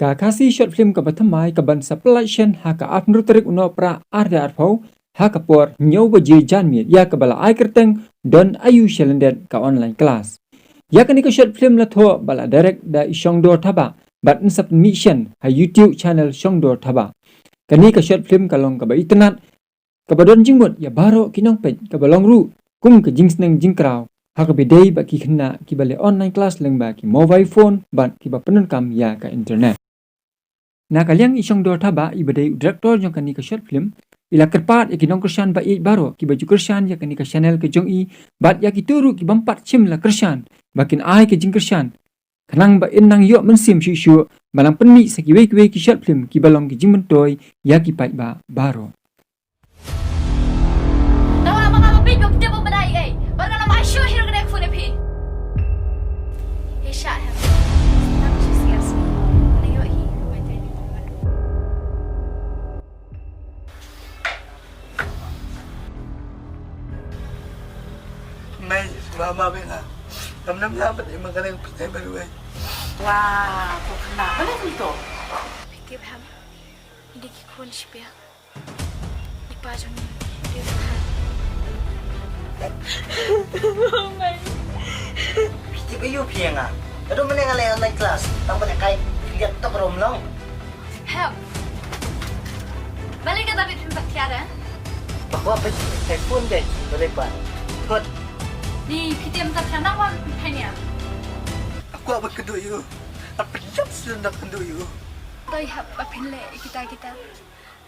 Ka kasi short film ka batamai ka ban suppletion ha ka atnur terik uno pra arda arpau ha ka por nyau baji janmi ya ka bala ai kerteng don ayu shalenden ka online class. Ya ka ni ka short film la tho bala direct da ishong dor thaba bat submission ha YouTube channel shong dor thaba. Kani ka short film ka long ka ba itnat ka badon jingmut ya baro kinong pe ka balong ru kum ka jingsneng jingkraw ha ka bidei ba ki khna ki bale online class leng ba ki mobile phone ban ki ba penun kam ya ka internet. Na kaliang isong dor thaba ibadai director jong kani ka short film ila kerpat ya kinong kersan ba i baro ki baju kersan ya kani ka channel ke jong i bat ya ki turu ki bampat chim la kersan bakin ai ke jing kersan kanang ba inang yo mensim shu balang penni saki we ki short film ki balong ki jing mentoy ya ki pai ba baro. Nawa mga mabig mo pwede mo badai eh. Baru na may show hero kena phone pi. He shot him. Nam she scares me. Nayo hi wait any moment. May mama bela. Nam dapat emang kalian percaya baru eh. Wah, kok kenapa nih itu? Piti ham. Hindi ki kun shpia. Ipa jong dia kan. Oh my. Piti ba yung piya nga? Pero man nga lang online class, ang mga kahit lihat to from long. Help. Balik ka dapat pimpat tiada. Bako pa telephone deh, boleh pa. Hot, Ni piti am tak nang wan penya. Aku apa kedua you? Apa jam sudah nak kedua you? Toy hap apinle kita.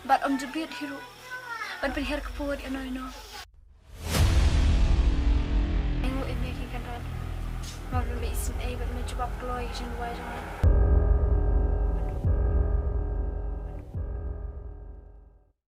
But om jebit hero. Ban perher kapur ino. Engo making kan ran. Mabel me isin ay but me coba ploy jen wai jang.